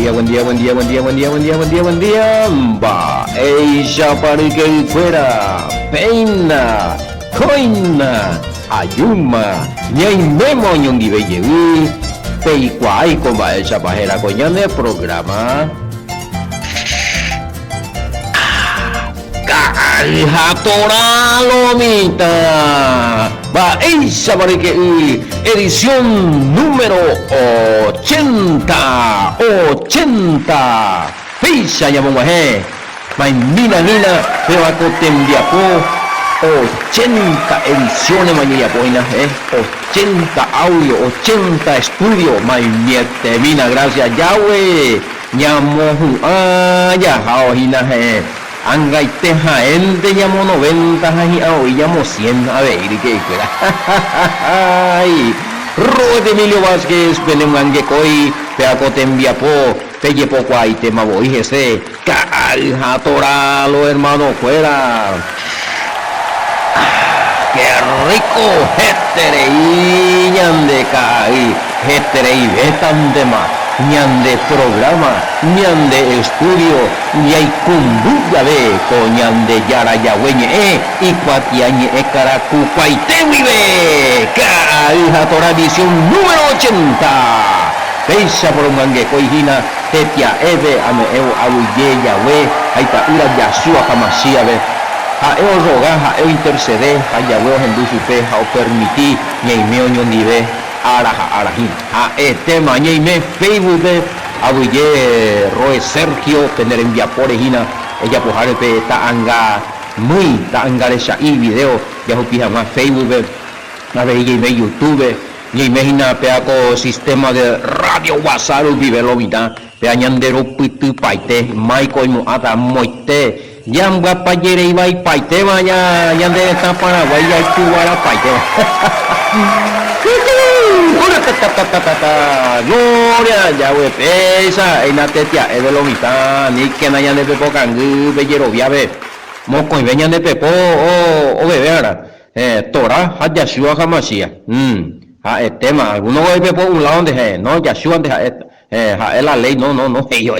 día, buen día, buen día, buen día, buen día, buen día, buen día, buen día. Va, ella para que fuera, peina, coina, ayuma, ñay memo ñongi belle, peicuay con va ella pajera coñan de programa. Jatoralomita va esa para que edición número 80 fecha ya vamos mina pero a cotembiapo 80 ediciones mañana poina 80 audio 80 estudio miete mina gracias Yahweh ñamo ya jaojina Angay teja ente llamo 90 y hoy llamo 100 a ver qué fuera. Ay, Robert Emilio Vázquez, Benemangue Coy, Peaco Tembiapo, Pelle Poco ahí tema voy ese, Calja Toralo hermano fuera. Qué rico, Heterei, ñande caí, Heterei, vetan de más. Ñande programa, ñande estudio, ñay kunduya ve, coñande yara yahueñe, y cuatiañe caracu cuaitewibe, calja tradición número 80. Peisa por un mangue coijina, tetia eve, ame eo abuye yahue, aita ura yasua jamashia ve. A eo roga, a eo intercede, a yahue hendusupe, a o permití, ñay meo ñondive. Arajin a este mañana Facebook abuye Roe Sergio tener envía por ejina ella pojare pe ta anga muy ta anga de y video ya opija más Facebook a ver y me YouTube y imagina peaco sistema de radio WhatsApp vive lo vida pe añandero pitu paite Michael mo ata moite yamba payere iba y paite vaya yande está Paraguay ya tuara paite Gloria Yahweh pesa en la tetia es de lo mitad ni que nayan de pepo cangu bellero viave moco y veñan de pepo o bebé ahora Torah ha Yahshua Hamashia ha el tema algunos de pepo un lado de no Yahshua de ha es la ley no yo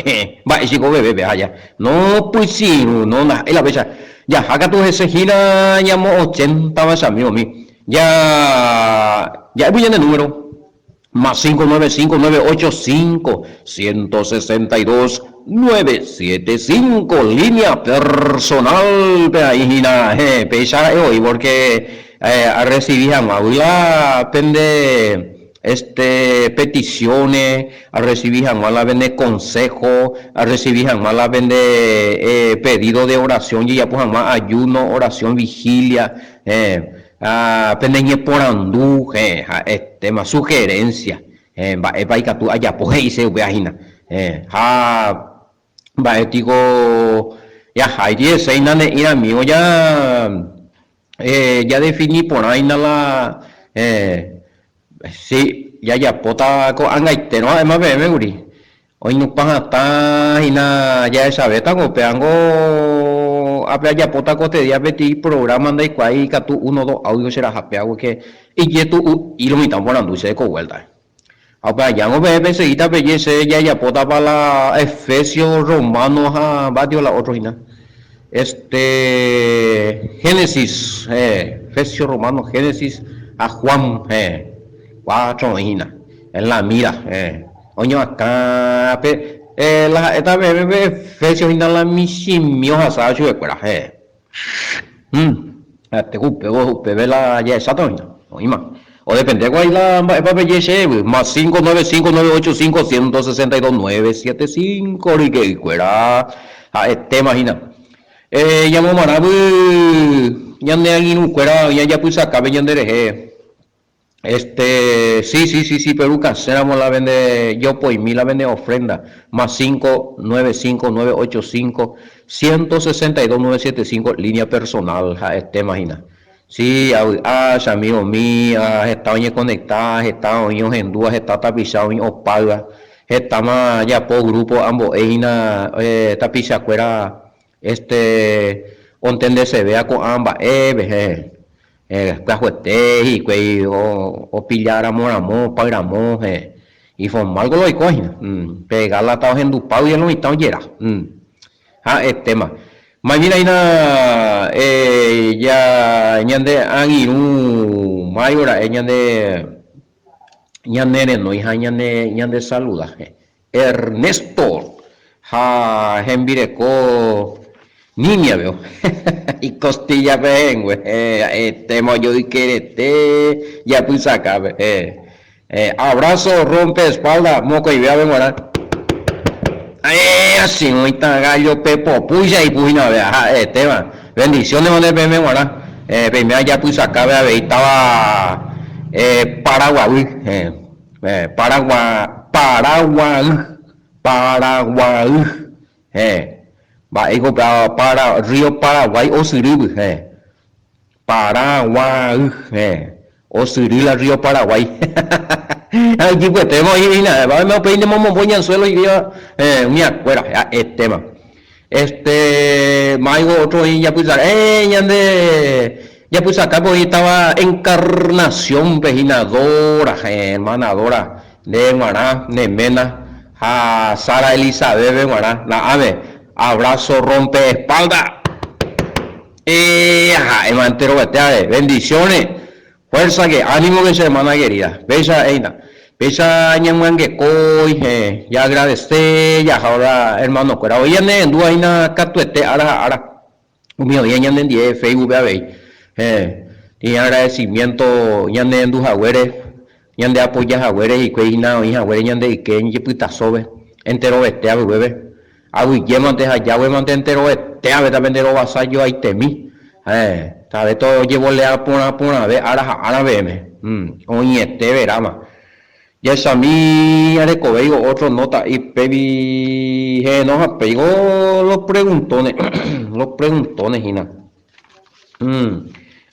va y sigo bebé allá no pues sí no es la besa ya acá tú ese gira llamo 80 vas a mí ya voy en el número más 595-985-162-975 línea personal de ahí pesa hoy porque recibí a Maula pende peticiones a recibir a Mala vende consejo a recibir a Mala vende pedido de oración y ya pues más ayuno oración vigilia pendeñe por andú tema sugerencia va y que tú allá pues y se veajina va digo ya hay 10 nane ir amigo ya definí por ahí la sí ya pota con angaite no además me guri hoy no pasa y na ya sabe tango peango apa ya pota cote dia beti programa de cuai que tú 1-2 audio será hapeago que y tú y lo mitan ponando se co vuelta apa ya no ve seguida belleza ya pota para la Efesios Romanos a batio la otro hina Génesis Efesios Romanos Génesis a Juan 4 hina en la mira oño acá la esta bebé Efesios hina la misimio hasa chu cuera te gupe ve la ya exacto oima o depende cuál la para belleza más 595-985-162-975 que cuera te imagina llamo marabu ya ne alguien un cuera ya pues acá ven de sí, peruca, seramos la vende, yo pues mí la vende ofrenda, más 595-985-162-975, línea personal, imagina. Sí, amigo mío, está conectada, está en dudas, está tapizado en opaga, está más ya por grupo, ambos, tapiza fuera, ontende se vea con ambas, cajuete y o pillar amor, pagamos, y formal con lo y coge, pegarla estaba en dupado y en lo mitad yera, es tema. Mañana ina ya ñande angiru mayora ñande no hija ñande saluda. Ernesto ha hembireko niña veo y costilla ven tema yo y querete ya pues acá abrazo rompe espalda moco y vea ven así ahorita gallo pepo puya y puya vea tema bendiciones donde ven primero ya pues acá vea estaba Paraguay Paraguay va ego para Río Paraguay o Siribu Paraguay o Sirila Río Paraguay aquí pues tenemos ahí nada va me peine momo voy al suelo y veo mira fuera tema maigo otro y ya pues ya pues acá pues estaba Encarnación Pejinadora hermanadora de Guará de Mena a Sara Elizabeth de Guará la ave abrazo rompe espalda entero bendiciones fuerza que ánimo que se hermana querida besa eina besa ñamuan que coi ya agradecer ya ahora hermano cuera hoy en dua ina catuete ara mío ya en die Facebook y agradecimiento ñande en du jagüeres ñande apoya jagüeres y cueina o jagüeres ñande y que ñe puta sobe entero a bebé awi yemante allá mante entero a ver también de lo vasallo ahí temi sabe todo llevo le a pona ve ara veme oye verama ya esa mi arecobeigo otro nota y pebi nos apegó los preguntones Gina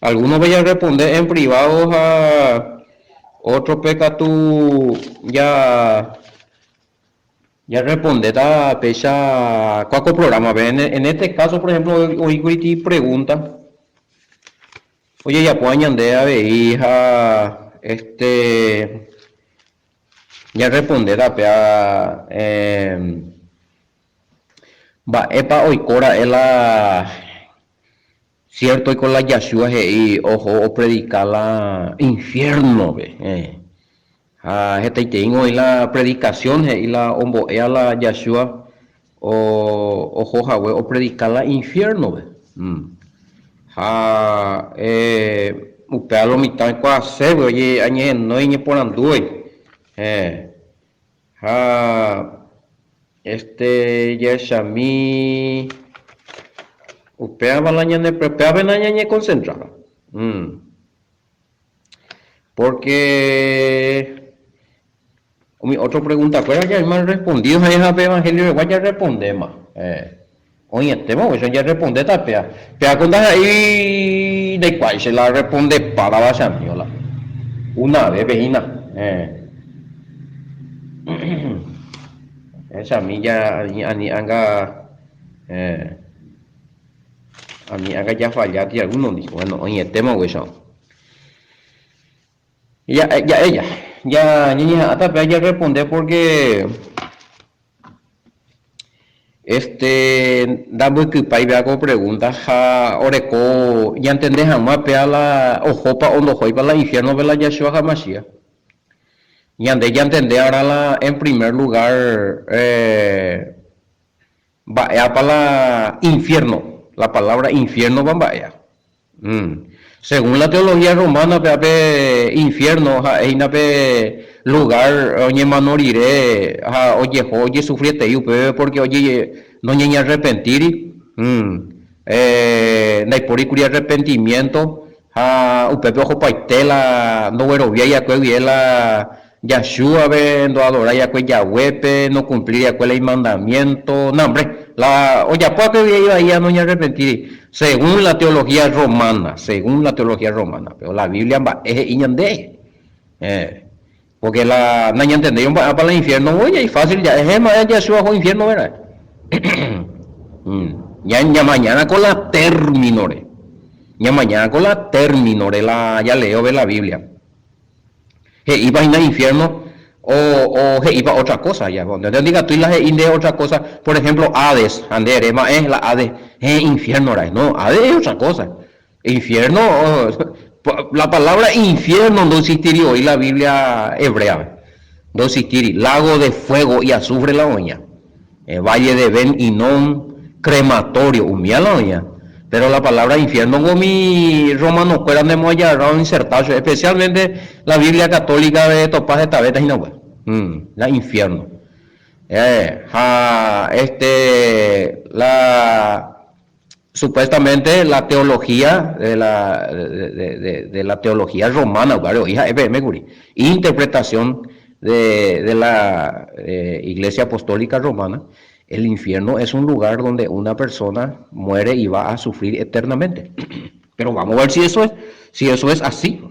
algunos vayan a responder en privado a otro peca tú ya responde ta pecha cuaco programa en este caso por ejemplo hoy Griti pregunta oye ya pueden de a ver hija ya responde ta pea va epa hoy cora es la cierto y con la Yashua y ojo o predicar la infierno este tengo y la predicación y la ombo a la Yashua o Jojahue o predicar la infierno upea lo mitad kwa se oye añe no y por andue Yashami upea balaña de prepea benaña concentrada porque otra pregunta, ¿cuál ya más respondido a esa evangelio de ya responde más? Oye, tema, eso ya responde tapea. Pea contas ahí de cuál se la responde para la chamiola. Una vez, vecina. Esa milla ani anga ya fallati algunos dijo, bueno, oye, tema, eso. Ya niña hasta ya responde porque damos que pai vea con preguntas oreco ya entendés jamás pea la ojopa ondo hoy para la infierno ve la Yeshua Hamashia ya entendé ahora en primer lugar vaya para la infierno la palabra infierno vaya según la teología romana, infierno, es lugar, oye, manoriré, oye, sufriete, porque, oye, no hay arrepentir, no hay por ir arrepentimiento, upepe ojo paitela, no bueno, ya que la Yashua, no adorar ya que Yahweh, no cumplir ya que el mandamiento, no, hombre, oye, pues que ahí no hay arrepentir. Según la teología romana, pero la Biblia es iñande, porque la no entendieron para el infierno, oye, es fácil, ya es más, ya suba al infierno, ¿verdad? ya mañana con la terminore, ya leo de la Biblia, iba a ir al infierno, o iba otra cosa ya, donde te diga tú y la de otra cosa, por ejemplo, Hades, Andere, es la Hades, infierno, no, Hades es otra cosa, infierno, la palabra infierno no existiría hoy la Biblia hebrea, no existiría, lago de fuego y azufre la oña, valle de Ben Inón, crematorio, humía la oña, pero la palabra infierno con mi romano fuera de moya insertarse, especialmente la Biblia católica de Topaz de Tabetas y no, la infierno. La supuestamente la teología de la teología romana, ¿vale? Interpretación de la Iglesia Apostólica Romana, el infierno es un lugar donde una persona muere y va a sufrir eternamente. Pero vamos a ver si eso es así.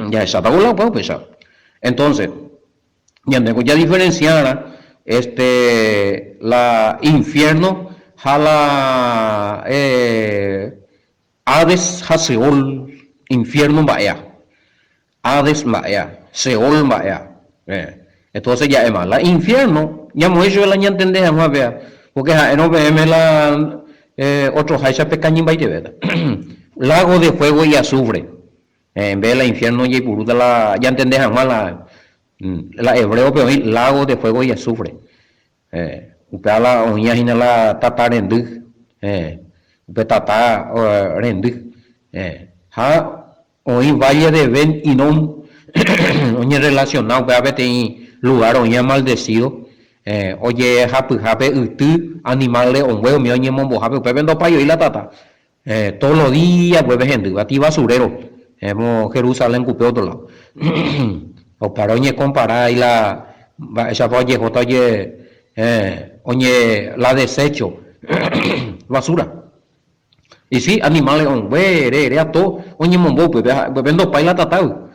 Ya está tabulado, pues pensar. Entonces, ya diferenciar la infierno a la Hades a Seol, infierno vaya, Hades vaya, Seol vaya. Entonces ya es más, la infierno, ya hemos hecho el año entender, más vea, porque no vemos la otro hacha pequeño y verdad. Lago de fuego y azufre. En vez de la infierno y puro la, ya entendés más la hebreo pero lago de fuego y azufre. Upea la oña hina la tata rendu. Upea tata rendu. Ha hoy valle de Ben y non oña relacionado upea vete lugar oña maldecido. Oye jape utu animales on huevo mi oña mombo jape upea vendo payo y la tata. Todos los días vuelve gente, va a ti basurero. Hemos Jerusalén cupé otro lado. O para oñe comparar y la esa oye oye la desecho basura. Y sí, animales on güey, a todo oñe mombo pues vendo pa y la tatau.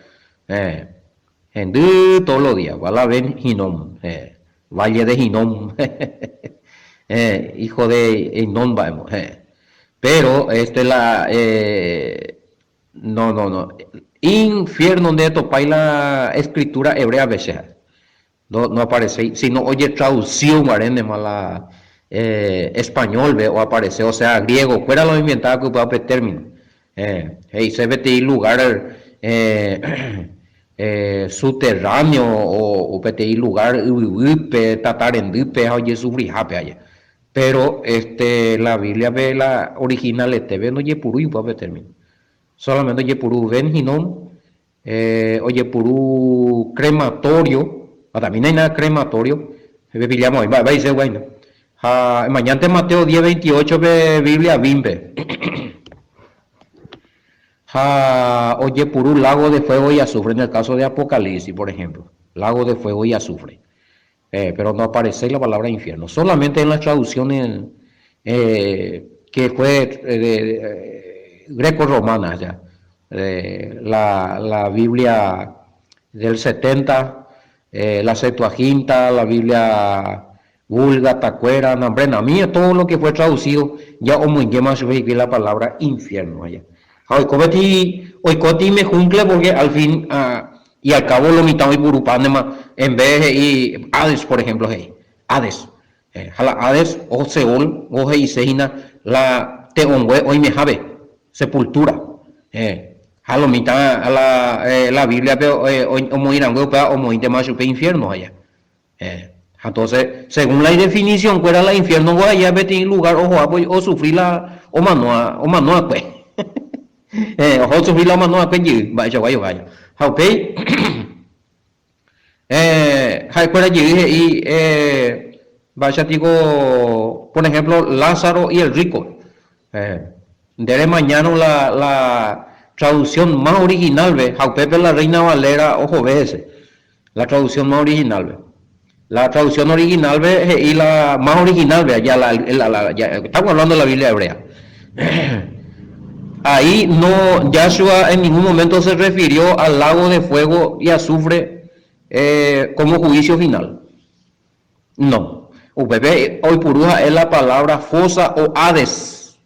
Gente todos los días, va la ven Ginom, Valle de Ginom. Hijo de Ginom vamos. Pero la no. Infierno de topay la escritura hebrea veces. No aparece, sino oye traducción de mala español ve o aparece, o sea, griego, fuera lo inventado que pueda haber término. Se ve lugar subterráneo o pete lugar tatarendipe oye sufrijape allá. Pero la Biblia ve la original ve no yepuru y puede término. Solamente yepuru ven ginom, oye puru crematorio, también hay nada crematorio, pillamos va a ser bueno. Mañana Mateo 10:28 ve Biblia bimbe. Oye puru lago de fuego y azufre en el caso de Apocalipsis, por ejemplo, lago de fuego y azufre. Pero no aparece la palabra infierno, solamente en las traducciones que fue greco-romana ya, la Biblia del 70, la Septuaginta, la Biblia Vulga, Tacuera, Nambrena, a mí todo lo que fue traducido ya muy más la palabra infierno allá. Hoy coti me cumple porque al fin y al cabo lo mitad y burupánema en vez de Hades, por ejemplo, Hades. Hades o Seol o Seina la teongue hoy me jabe sepultura. A lo mitad a la Biblia hoy como irán o muy más infierno allá. Entonces, según la definición, cuál era la infierno allá vete lugar o sufrir la o manoa pues. Ojo sufrir la manoa pues vaya. Ok. Por allí vaya digo, por ejemplo, Lázaro y el rico. De mañana la traducción más original, ve, Jaupepe la Reina Valera, ojo, ve ese. La traducción más original, ve. La traducción original, ve, y la más original, ve, ya estamos hablando de la Biblia hebrea. Ahí no, Yahshua en ningún momento se refirió al lago de fuego y azufre como juicio final. No. Hoy puruja es la palabra fosa o Hades,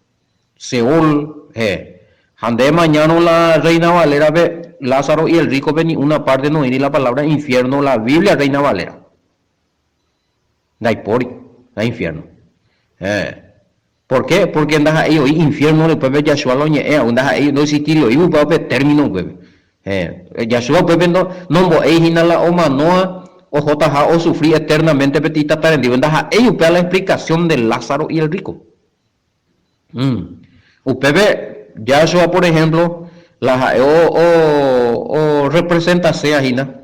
Seol, Ande mañana la Reina Valera ve Lázaro y el rico ven una parte no ir la palabra infierno, la Biblia Reina Valera. Daipori, da infierno. ¿Por qué? Porque andas ahí hoy infierno después ve Yahshua lo ñe, andas ahí no existir hoy va a término bebé. Yahshua bebé no bo ei hinala o manoa o jotaja o sufrir eternamente petita tarendido. Andas ahí upea la explicación de Lázaro y el rico. Upebe Yahshua por ejemplo la o representa sea hina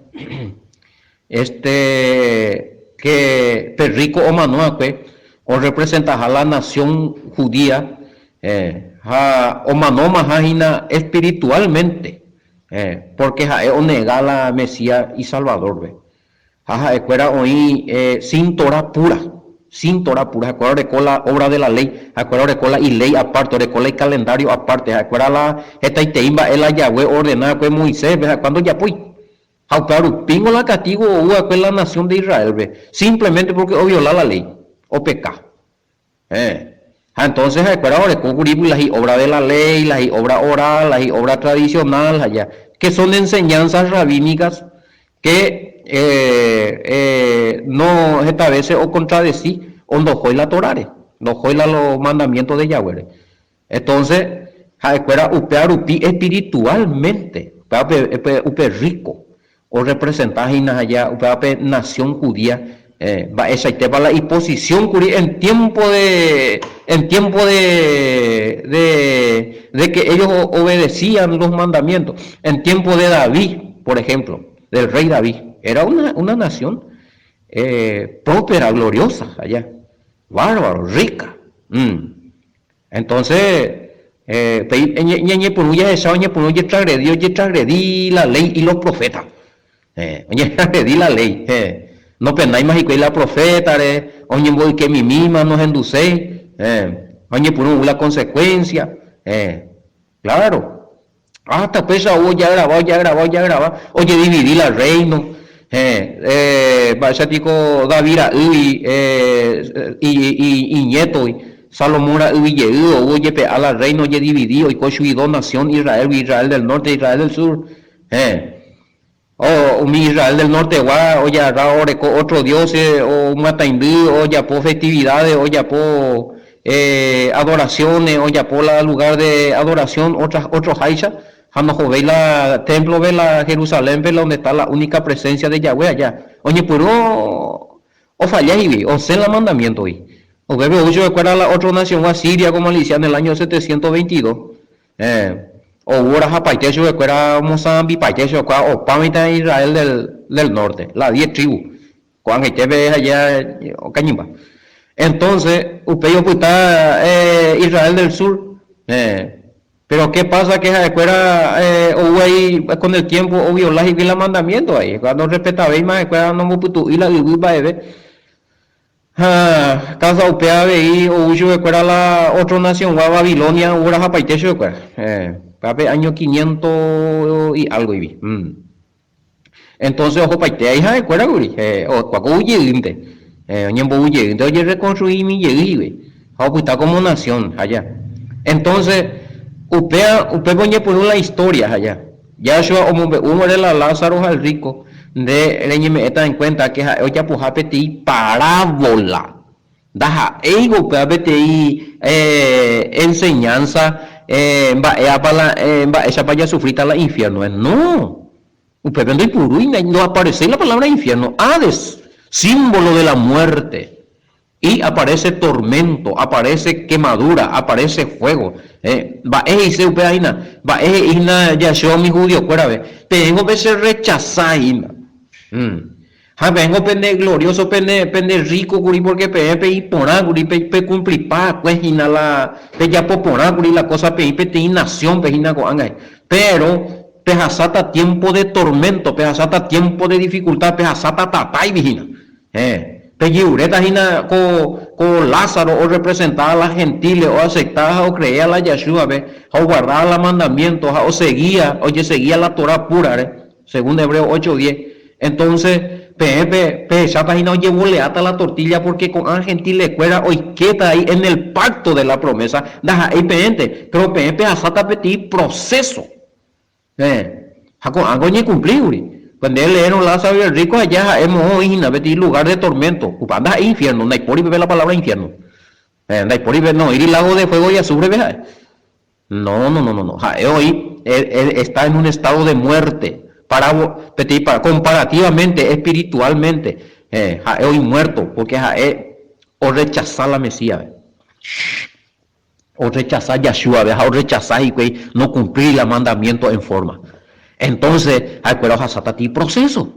que rico o manoa pues o representa a la nación judía, o manoma hajina espiritualmente, porque o nega la Mesías y Salvador, ve. Escuela hoy sin Torah pura, acuerdo de la obra de la ley, acuerdo de la y ley aparte, de la y calendario aparte, acuerdo la esta iteimba el Yahweh ordenada que Moisés, cuando ya pues. Claro, pingo la castigo o la nación de Israel, ve, simplemente porque o viola la ley o peca. Entonces, ahora las obras de la ley, las obras oral, las obras tradicionales, allá, que son enseñanzas rabínicas que no esta vez o contradecir o no juega la Torah, no juega los mandamientos de Yahweh. Entonces, ahora upear espiritualmente, upe rico o representar allá, upe nación judía. Esa va la imposición en tiempo de que ellos obedecían los mandamientos, en tiempo de David, por ejemplo, del rey David, era una nación próspera, gloriosa allá, bárbaro, rica. Entonces transgredí la ley y los profetas, transgredí la ley. No pendáis más y que la profeta, oye, voy que mi misma nos enducéis, oye, por una consecuencia, claro, hasta pues ya grabado, oye, dividí la reino, Bachatico David y nieto, Salomón y oye, a la reino, oye, dividido, y coche dos nación, Israel del norte, Israel del sur, o mi Israel del norte, o ya otro dios, o mataindí, o ya por festividades, o ya por adoraciones, o ya por la lugar de adoración, otros haisha, cuando veis la templo, ve la Jerusalén, ve donde está la única presencia de Yahweh allá. Oye, pero o falláis, o sé el mandamiento hoy. O bebe ocho recuerda la otra nación, a Siria, como le decían en el año 722. O ahora Japaitecho, que era Mozambique, Paitecho, o Pamita Israel del norte, las 10 tribus, cuando este ve allá, o Cañimba. Entonces, usted pues está Israel del sur, pero ¿qué pasa? Que o ahí con el tiempo, o violar y el mandamiento ahí, cuando respetabais más, no me puto y la viva casa upea veí, o uso la otra nación, o Babilonia, o Japaitecho, año 500 y algo y vi. Entonces ojo paite hija de cuera guri o cuaco huyente ñembo huyente oye reconstruir mi lleguibe está como nación allá. Entonces upe poñe por una historia allá Yahshua uno de la Lázaro al rico de reñeme está en cuenta que oye pues apetí parábola daja ego pe apetí enseñanza esa para allá sufrita la infierno no usted vende puro y no aparece la palabra infierno Hades símbolo de la muerte y aparece tormento aparece quemadura aparece fuego va ese usted aina va ina ya yo mi judío fuera ve tengo que ser rechazar vengo pende glorioso pende rico guri porque pe y porá guri pe cumplir pa pues ina la pe ya popora guri la cosa pe te nación pe ina go anga pero pejasata tiempo de tormento pejasata tiempo de dificultad pejasata tatay vigina peyiureta hina co Lázaro o representar a las gentiles o aceptar o creer a la Yahshua ve o guardar los mandamientos o seguía la Torah pura según Hebreo 8:10 entonces Pe chata y no llevó leata la tortilla porque con Argentina le cuera hoy queda ahí en el pacto de la promesa. Deja ahí pente, pero pe asata peti proceso. Con algo ni cumplir. Cuando él leyeron Lázaro y el rico allá hemos originado peti lugar de tormento. Anda infierno, no hay por ver la palabra infierno. No hay por ver, no, ir al lago de fuego y azufre, vea. No. Hoy él está en un estado de muerte. Para comparativamente, espiritualmente, hoy muerto, porque o rechazar la Mesías, o rechazar Yahshua, o rechazar y no cumplir el mandamiento en forma. Entonces, pero hasata ti proceso,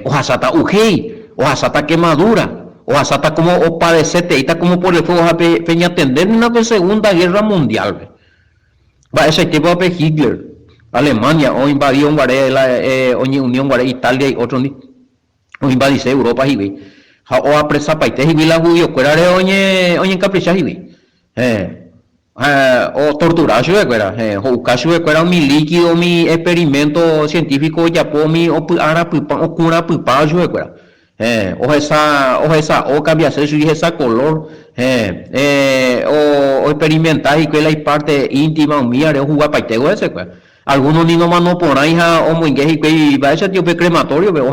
o hasata ujei, o hasata quemadura, o hasata como o padecete, y está como por el fuego, peña atender en la Segunda Guerra Mundial. Va ese tipo de Hitler. Alemania o invadió la Unión Italia y otros o invadió Europa y vi o apresa países y vi la judío cuera de oñe capricha y vi o torturar yo cuera o caso de cuera mi líquido mi experimento científico ya po mi o ara o cura pupa yo cuera o esa o cambia hacer su esa color o experimentar y que la parte íntima mía de jugar paitego ese cuera. Algunos ni nomás no por ahí o muy gay y va a ser tío crematorio pero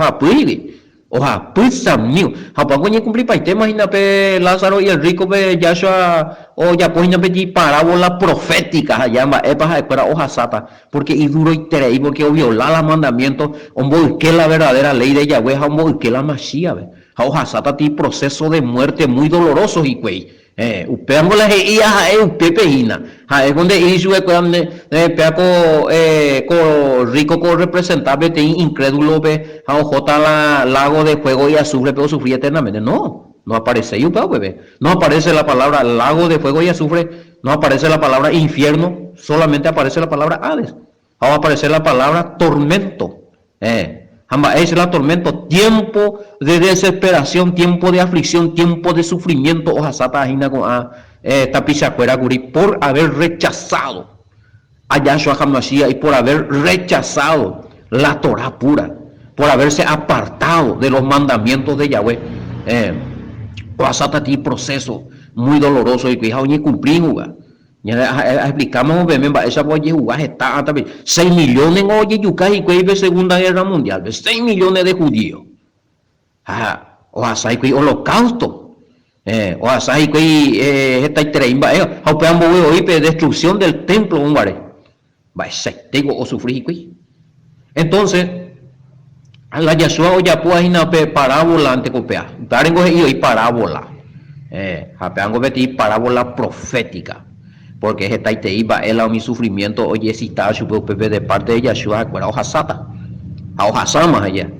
oja pizza mío pago ni cumplir para tema imagina pe Lázaro y el rico pe Yahshua o ya pues pe parábola profética allá epa espera hoja sata porque y duro y terei porque o violar los mandamientos o busque la verdadera ley de Yahweh o busque la Mashiach hoja sata ti proceso de muerte muy doloroso y güey upeamos las hijas upepeína es donde hizo peaco rico con representante te incrédulo ve a ojota la lago de fuego y azufre pero sufría eternamente no aparece no aparece la palabra lago de fuego y azufre no aparece la palabra infierno solamente aparece la palabra Hades va a aparecer la palabra tormento es el tormento, tiempo de desesperación, tiempo de aflicción, tiempo de sufrimiento, por haber rechazado a Yahshua HaMashiach y por haber rechazado la Torah pura, por haberse apartado de los mandamientos de Yahweh. Proceso muy doloroso y que ni cumplir jugar. Ya explicamos esa voy a jugar está también 6 millones oye yucay y que Segunda Guerra Mundial 6 millones de judíos o así que holocausto o así que esta treimba o peambo hoy destrucción del templo un vare va ese tengo o sufrir entonces la Yahshua o ya pues ina parábola ante copia darengo y parábola hapeango beti parábola profética porque esta iba el mi sufrimiento oye si está pepe de parte de Yahshua cuera hoja sata a hoja sama allá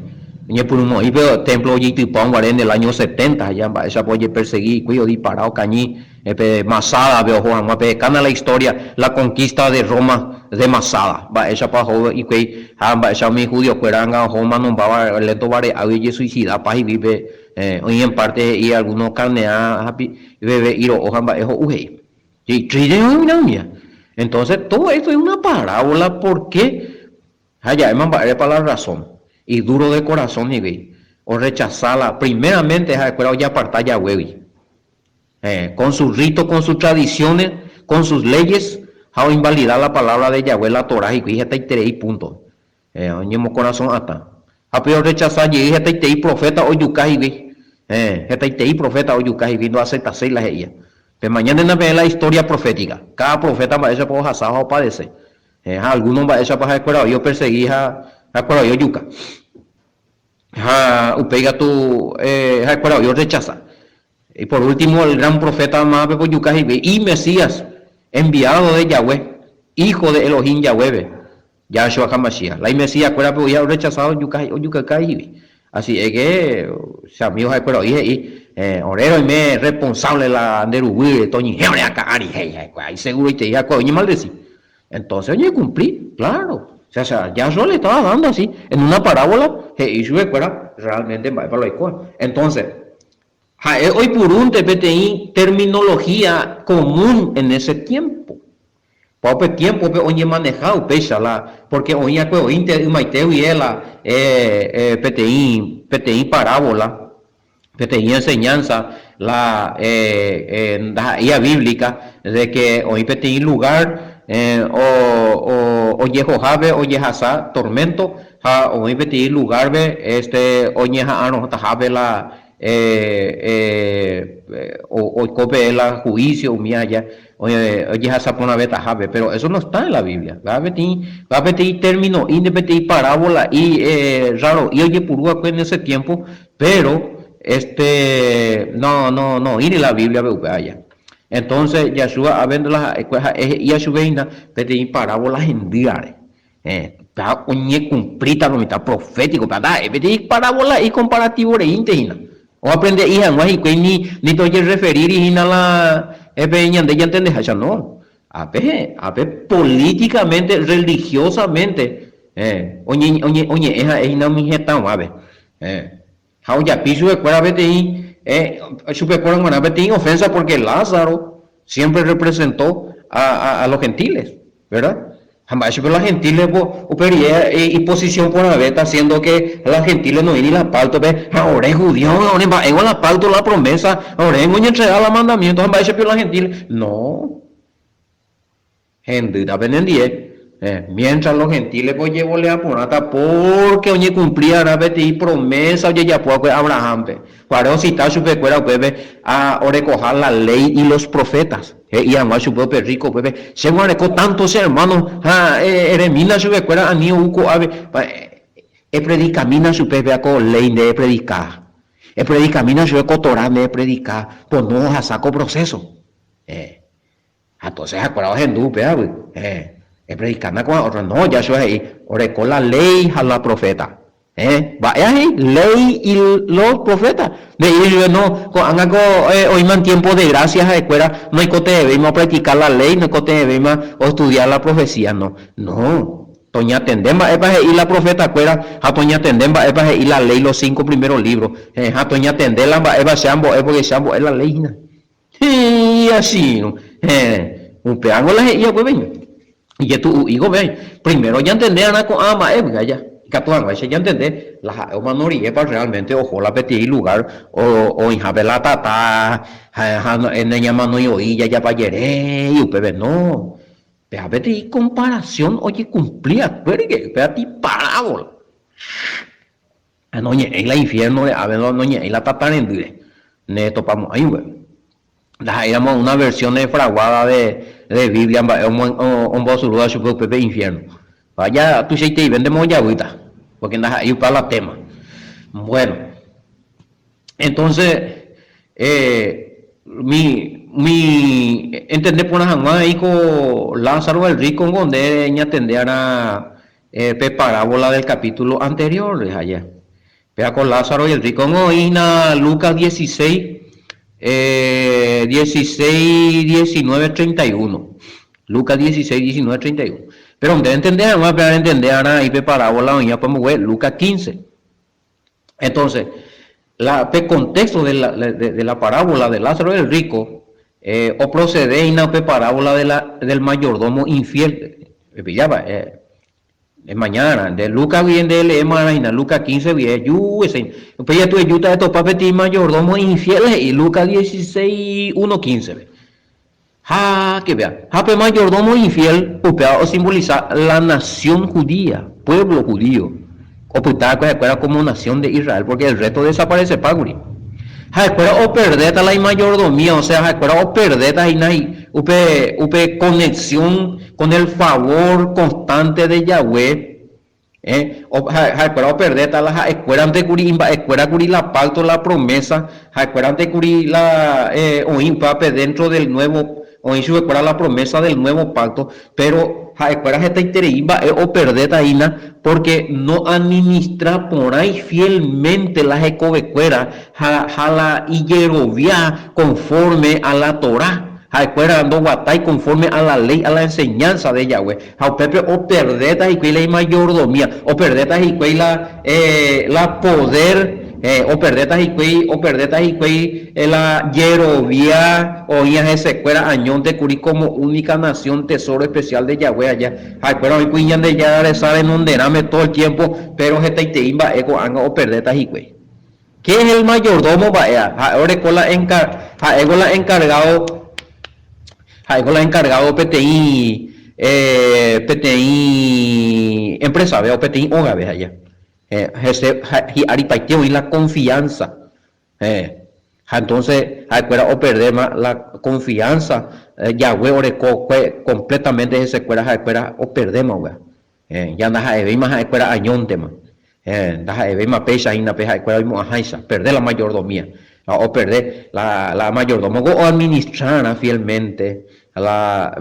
y por un y veo templo oye tipón en el año 70 allá esa oye perseguir cuyo disparado cañí Masada veo Juan mape cana la historia la conquista de Roma de Masada va esa pa joven y que esa mi judío cueranga Roma no va lento vare a oye suicida pa y vive hoy en parte y algunos carne a bebe y hoja va eso uje. Entonces todo esto es una parábola porque allá es para la razón y duro de corazón y ve o rechazarla primeramente ya apartar Yahweh con sus ritos, con sus tradiciones, con sus leyes a invalidar la palabra de Yahweh la Torah y que y punto oñemos corazón hasta a peor rechazar y dije profeta o yukai ve profeta o yukai vino a aceptar las ella. Pero mañana en la historia profética. Cada profeta va a ese por hasado o padece. Algunos va a ese para escuela. Yo perseguí a escuela yo yuca. Upega tu escuela yo rechaza. Y por último el gran profeta más por yuca y Mesías enviado de Yahweh, hijo de Elohim Yahweh, Yahshua HaMashiach. La Mesías escuela pero ya rechazado yuca o yuca caí. Así es que si amigos escuela y orero y me responsable la de Uruguay, Toñi, y seguro y te diga, coño, maldecir. Entonces, oye, cumplí, claro. O sea, ya yo le estaba dando así, en una parábola, y yo recuerda, realmente, para lo igual. Entonces, hoy por un TPTI, terminología común en ese tiempo. Pope tiempo pe oñe manejado pecha la porque oña que ointe maiteu y ela PTI parábola, PTI enseñanza la guía bíblica de que hoy PTI lugar o Yehojave o Yehasa tormento ha hoy PTI lugar ve oñe ha ano tajave la o cope la juicio miaya oye jasapona beta jave, pero eso no está en la Biblia. Va a pedir término y de pedir parábola y raro y oye purúa en ese tiempo, pero no ir en la Biblia vaya. Entonces Yahshua habiendo las Yahshua pedir parábolas en diario. Está oñe cumplita no está profético, ¿verdad? Pedir parábola y comparativo de íntegina. O aprende hija, no hay ni te oye referir y la de ya entendés allá no. A ver, políticamente, religiosamente, oye, esa es una mijeta, a ver. Ya piso de cuera vete y supe cuera vete y ofensa porque Lázaro siempre representó a los gentiles, ¿verdad? Jamás que los gentiles y posición por la beta haciendo que los gentiles no iban la palto ve ahora es judío ahora en la palto la promesa ahora en entregar los mandamientos jamás que los gentiles no gente también mientras los gentiles pues llevo le aponata porque oye cumplía la beta y promesa oye ya puedo Abraham para citar su pecuera bebé a recoger la ley y los profetas y además su propio rico bebé se guardó tantos hermanos eremina su pecuera a ni uco ave predicamina su pepe con ley de predicar predicamina su cotorá de predicar pues no a saco proceso entonces acuerdo en dupe predicando con otros no ya soy ahí orecó la ley a la profeta vaya ahí ley y los profetas de ellos no hoy man tiempo de gracias a escuela no hay que debemos practicar la ley no hay que debemos estudiar la profecía no toña tendemba y la profeta escuela a toña tendemba y la ley los 5 primeros libros a toña tendela eva shambo porque shambo es la ley y así un pedazo la ya pues ven y ya tú hijo ven primero ya entender a con ama ya ya entender la manoría para realmente ojo la petit lugar o en Javela tata en ella mano y oía ya para ayer y upebe no pero petit comparación oye cumplía pero que petit parábola no en la infierno a ver no en la tata en dire ne topamos ahí güey llamamos una versión fraguada de Biblia un bosuruda su propio infierno vaya tú se te vendemos ya ahorita porque andas ahí para la tema bueno entonces mi entender por una ahí con Lázaro el rico donde ella atender a parábola del capítulo anterior allá vea con Lázaro y el rico en Lucas 16 19, 31 Lucas 16, 19, 31 pero donde entender vamos a entender ahí parábola ya podemos ver Lucas 15 entonces el contexto de la parábola de Lázaro el rico o procede en la parábola del mayordomo infiel mañana de Lucas bien de en Lucas 15 bien pues ya tú ayuda de estos papetis mayordomos infieles y Lucas 16 1 15 que vea pues mayordomo infiel o simboliza la nación judía pueblo judío o puta como nación de Israel porque el resto desaparece paguri o perdeta la mayordomía o sea o perdeta y upe conexión con el favor constante de Yahweh o perdeta la escuela ante curi la pacto la promesa escuela ante curi la pape dentro del nuevo o en su escuela la promesa del nuevo pacto pero escuela esta interimba o perdeta ina porque no administra por ahí fielmente la ecobecuera la hierovía conforme a la Torá escuela dando guatay conforme a la ley, a la enseñanza de Yahweh. O perdeta y la mayordomía, o perdeta y la poder o perdetas y cuey, la Yerovia, o ese cuera añón de Curí como única nación, tesoro especial de Yahweh allá. Ay, pero hoy cuiñan de ya saben donde rame todo el tiempo, pero este te imba eco anga o perdetas y cuey. ¿Qué es el mayordomo? Ahora con la encargado, PTI, PTI empresa, veo PTI Oga, ves allá. Y aripaiteo y la confianza. Entonces, o perder más la confianza. Yahweh oreco completamente ese cuera o perdemos, ya andas a ver más a cuera añonte más. Pecha y perder la mayordomía o perder la mayordomía o administrar fielmente las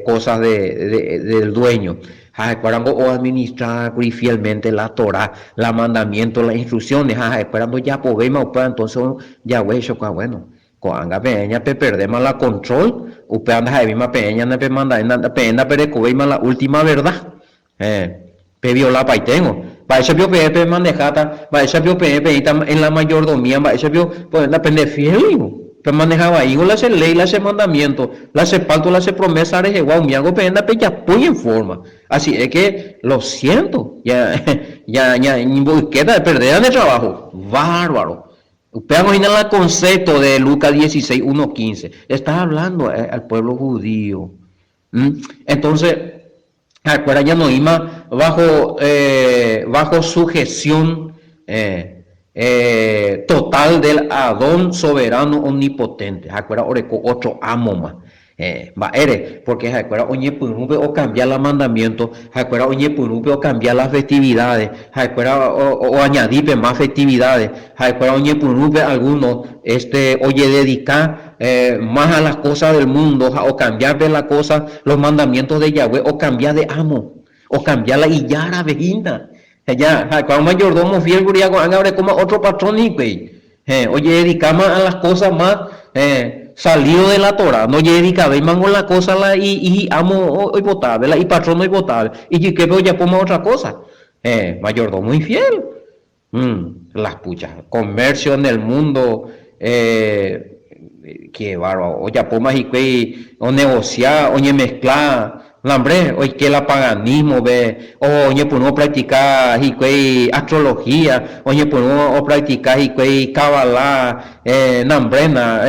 cosas del dueño o administrar fielmente la Torah, la mandamiento, las instrucciones esperando ya podemos entonces ya bueno cuando peña perdemos la control usted anda peña no manda peña pero la última verdad viola paitengo va ese pio pepe manejata va ese pio pepe en la mayordomía va ese pio pues la pende fiel pero manejaba ahí la hace ley la hace mandamiento la hace pacto la hace promesa de Jehová mi hago penda ya muy en forma así es que lo siento ya ni busqueta de perder de trabajo bárbaro. Veamos en el concepto de Lucas 16, 1, 15. Está hablando al pueblo judío. Entonces, acuérdate, ya no iba bajo sujeción total del Adón soberano omnipotente. Acuérdate, oreco otro amo más. Porque acuérdate, oye, punupe o cambiar los mandamientos, acuérdate, oye, punupe o cambiar las festividades, acuérdate, o añadir más festividades, acuérdate, oye, punupe algunos, oye, dedicar más a las cosas del mundo, o cambiar de las cosas, los mandamientos de Yahweh, o cambiar de amo, o cambiar la illara vejina. Ya, cuando mayordomo fiel, abre como otro patrón, oye, dedicamos a las cosas más, salido de la Torah, no dedica ve mango la cosa la y amo hoy potable y patrón hoy potable y que veo ya pongo otra cosa mayordomo infiel las puchas comercio en el mundo que bárbaro o ya pongo y o negociar o mezclar hombre, hoy que el paganismo ve, oye, pues no practicar astrología, oye, pues no practicar Kabbalah, nambrena,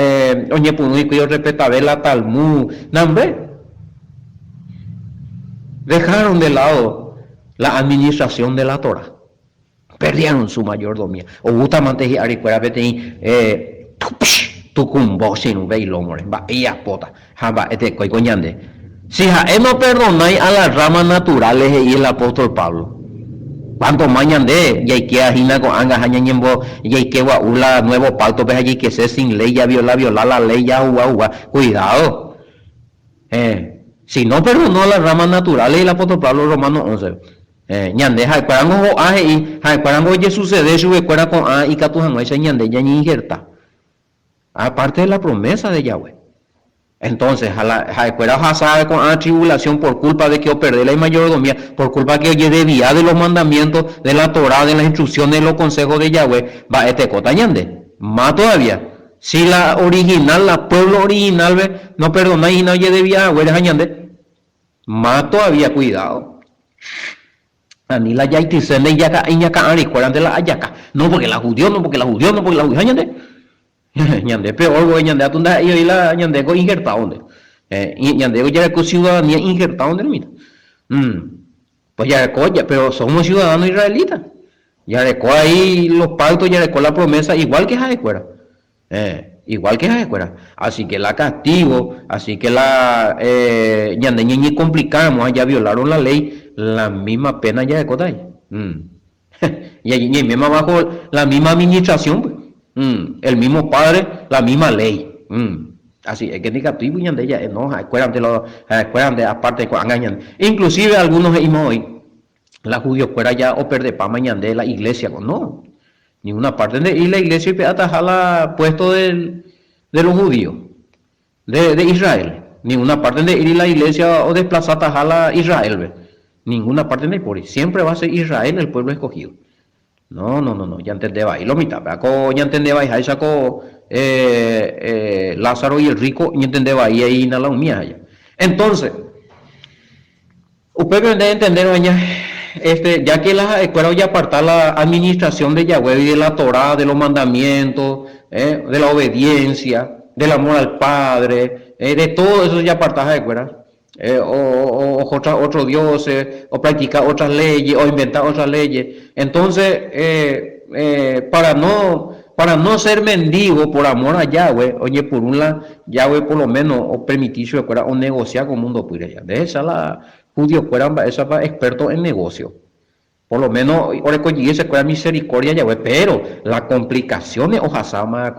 oye, pues no respetar la Talmud, nambre. Dejaron de lado la administración de la Torah, perdieron su mayordomía. O justamente y aricuera vete tu cumbo sin ve y lomore, va y apota, va coñande. Si no perdonáis a las ramas naturales y el apóstol Pablo, cuánto mañan de y hay que ajina con angas añañembo y hay que guaula nuevo pacto pues allí que ser sin ley ya violar la ley ya cuidado si no perdonó a las ramas naturales y el apóstol Pablo Romanos 11 ñande parango aje y parango ye sucede su escuela con a y catujan ese ñande ya ni injerta aparte de la promesa de Yahweh. Entonces, a la sabe con la tribulación por culpa de que yo perdí la mayordomía, por culpa de que yo debía de los mandamientos, de la Torah, de las instrucciones, de los consejos de Yahweh, va cotañande. Más todavía, si la original, la pueblo original, ve, no perdonáis y no debía, güey, añande. Más todavía, cuidado. Ani la yaitisene y yaca, ari, cueran de la ayaca. No porque la judío, añande. Ñande peor güey ñande atunda y la ñande go injertado donde ñande go ya con ciudadanía injertado donde mira pues ya coya pero somos ciudadanos israelitas ya de ahí los pactos ya de la promesa igual que Jaecuera así que la castigo así que la ñande ñi complicamos ya violaron la ley la misma pena ya de cota ahí y allí misma bajo la misma administración pues. El mismo padre, la misma ley. Así es que diga tú y de ella, no, acuérdate de aparte de engañan. Inclusive algunos hoy, la judíos fuera ya o de pa mañana de la iglesia, no, ninguna parte de ir la iglesia y atajar la puesto de los judíos, de Israel, ninguna parte de ir a la iglesia o desplazar atajar a Israel, ninguna parte de por ahí, siempre va a ser Israel el pueblo escogido. No, ya entendeba. Y lo mitad, ya entendeba, y sacó Lázaro y el rico, ya entendeba, y ahí na la humía ya. Entonces, usted debe entender, doña, ya que las escuelas ya apartar la administración de Yahweh y de la Torá, de los mandamientos, de la obediencia, del amor al Padre, de todo eso ya apartar de escuelas. Otros dioses, o practicar otras leyes, o inventar otras leyes. Entonces, para no ser mendigo por amor a Yahweh, oye, por un lado, Yahweh por lo menos, o permitir su escuela, o negociar con el mundo, pues ya. De esa la judíos fueran expertos en negocio. Por lo menos, ahora que se cuida misericordia Yahweh, pero las complicaciones, ojasama,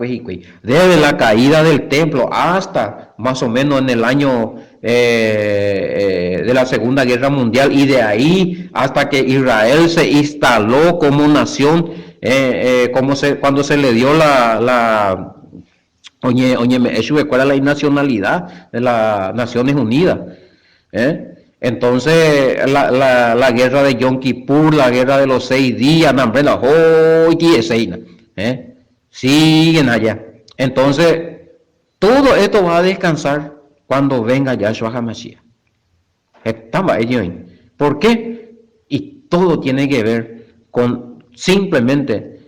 desde la caída del templo hasta más o menos en el año de la Segunda Guerra Mundial, y de ahí hasta que Israel se instaló como nación, cuando se le dio ¿cuál es la nacionalidad de las Naciones Unidas? Entonces, la guerra de Yom Kippur, la guerra de los 6 días, siguen allá. Entonces, todo esto va a descansar cuando venga Yahshua HaMashiach. ¿Por qué? Y todo tiene que ver con simplemente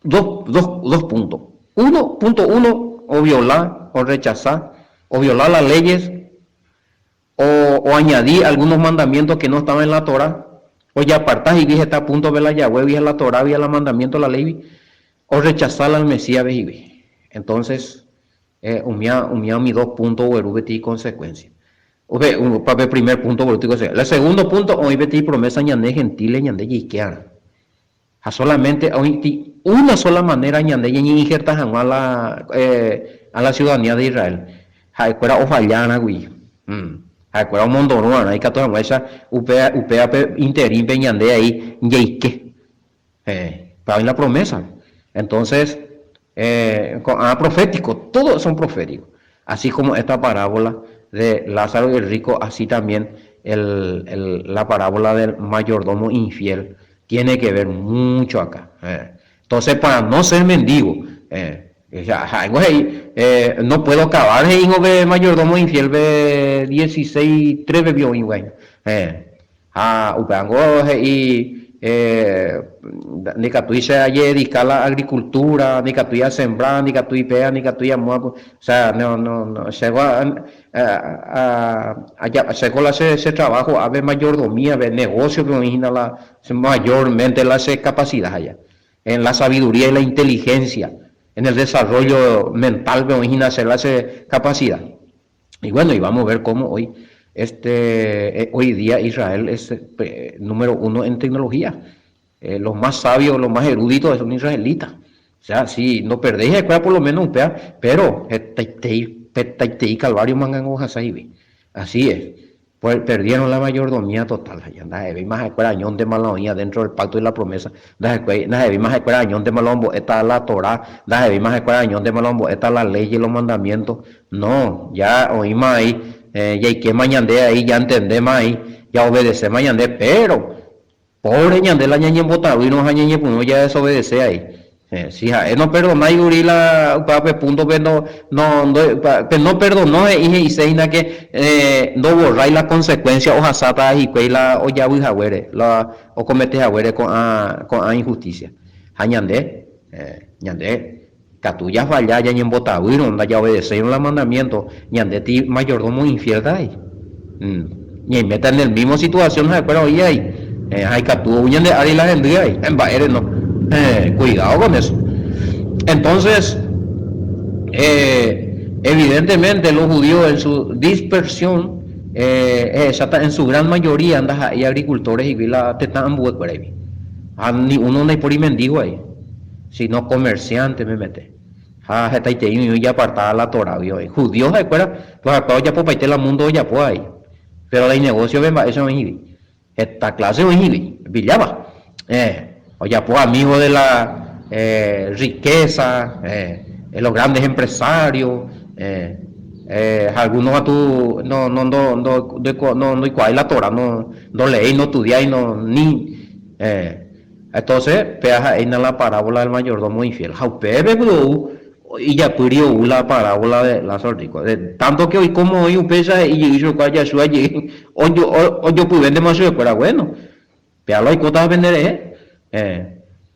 dos puntos. Punto uno, o violar, o rechazar, o violar las leyes, o añadir algunos mandamientos que no estaban en la Torah, o ya apartar y dije está a punto de ver la Yahweh, vía la Torah, vía los mandamientos, la ley, o rechazar al Mesías, entonces, mi 2 puntos, y consecuencia. Para el primer punto, el segundo punto, hoy betí promesa ñandé gentile, ñandé yisquear. A solamente, una sola manera ñandé injertas a la ciudadanía de Israel. Fuera o fallana, güey. Acuerdo Mondonua, hay que tomar esa UPA interín peñande ahí, yeique, para la promesa. Entonces, profético, todos son proféticos. Así como esta parábola de Lázaro y el rico, así también la parábola del mayordomo infiel tiene que ver mucho acá. Entonces, para no ser mendigo, no puedo acabar hijo de mayordomo infiel de 16 3 bebió igual upango y ni que tú se dedicar a la agricultura, ni que tú a sembrar, ni que tú pea, ni que tú o sea, no se va ese trabajo a ver mayordomía, ver negocio que origina mayormente las capacidades allá, en la sabiduría y la inteligencia, en el desarrollo mental, me hacer la capacidad. Y bueno, y vamos a ver cómo hoy día Israel es número 1 en tecnología. Los más sabios, los más eruditos son israelitas. O sea, si no perdéis escuela por lo menos un pea, pero calvario mangan hojas ahí. Así es. Pues perdieron la mayordomía total. Más escuela añón de malonía dentro del pacto y la promesa. Más escuela añón de malombo, está la Torah. Más escuela añón de malombo, está la ley y los mandamientos. No, ya oímos ahí. Ya hay que mañande ahí, ya entendemos ahí, ya obedece mañande, pero pobre ñande la ñañe botado y no ñañe pues ya desobedece ahí. Si no perdona y urila punto pero no perdonó y seina que no borráis la consecuencia o jasata y cuela o ya jagüere o comete jagüere con injusticia. Ñande Catuya falla ya en botagüiro, no ya obedecieron los mandamientos, ñande ti mayordomo infiel ahí. Y meta en el mismo situación, pero hoy hay catu ñande ari la gente ahí, en baere no. Cuidado con eso. Entonces, evidentemente los judíos en su dispersión, en su gran mayoría andan ahí agricultores y vila te están por ahí. Ni uno no hay por ahí mendigo ahí, sino comerciante me mete. Ya apartada la Torah, judíos de fuera, los acabos ya por paite la mundo ya por ahí. Pero el negocio ven eso es esta clase es villaba. O ya pues amigos de la riqueza, los grandes empresarios, algunos a tu no cuál la Torah, no leí, no estudiáis, no ni Entonces, peaja en la parábola del mayordomo infiel. Jaupebe, bro, y ya purio la parábola de la sortico. Tanto que hoy como hoy un pesa y yo calla su allí, o yo pude vender más pero bueno. Pero hay cosas vender,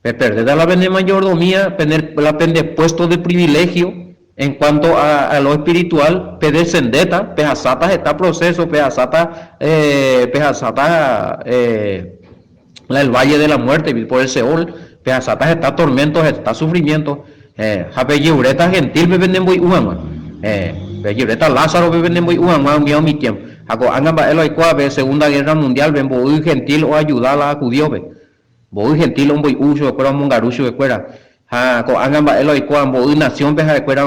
perder la vender mayordomía, la pende puesto de privilegio en cuanto a lo espiritual, pede sendeta, pejasata está proceso, pejasata, el valle de la muerte, por el Seol, pejasata está tormentos, está sufrimiento, Japeyureta gentil me venden muy uama, Peyureta Lázaro me venden muy uama, mi tiempo. Ako angan ba elo ikua be Segunda Guerra Mundial ben boy gentil o ayudar a judío be. Boy gentil un boy uso cuera mungarucho de cuera. Ha ko angan ba elo ikua boy nación be ha cuera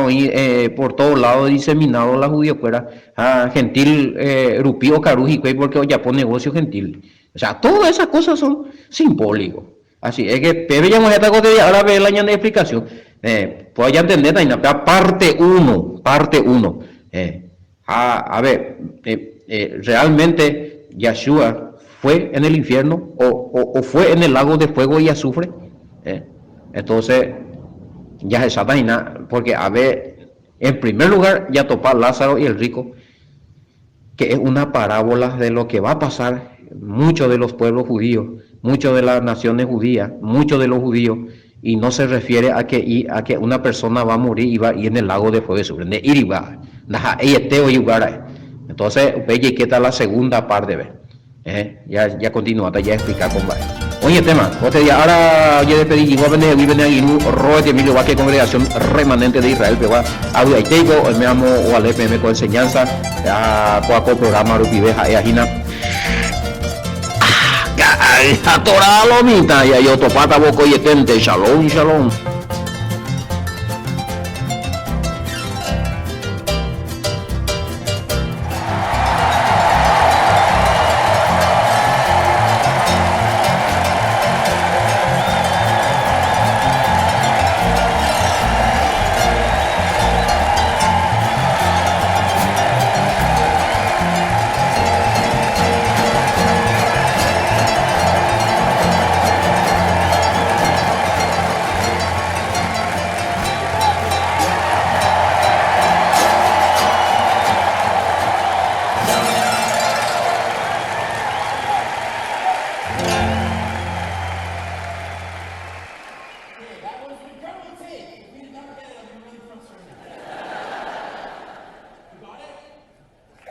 por todos lados diseminado la judío cuera. Ha gentil rupio caruji cuei porque hoy ya pone negocio gentil. O sea, todas esas cosas son simbólicos. Así es que pebe ya esta cosa de ahora ve la año de explicación. Pues ya entender parte 1, a ver, realmente Yeshua fue en el infierno o fue en el lago de fuego y azufre. Entonces, ya es Sataná, porque a ver, en primer lugar, ya topa Lázaro y el rico, que es una parábola de lo que va a pasar muchos de los pueblos judíos, muchos de las naciones judías, muchos de los judíos, y no se refiere a que una persona va a morir y va a ir en el lago de fuego y azufre. Entonces, ve que está la segunda parte, ya continúa, ya explicar cómo va. Oye, tema, ahora yo despedí, voy a venir aquí, roe de Emilio Vaque, congregación remanente de Israel, pero audio y tengo, me amo o al FM con enseñanza, a cuaco programa, rupiveja, ajina. A toda la lomita, y yo topata boco y etente, shalom, shalom.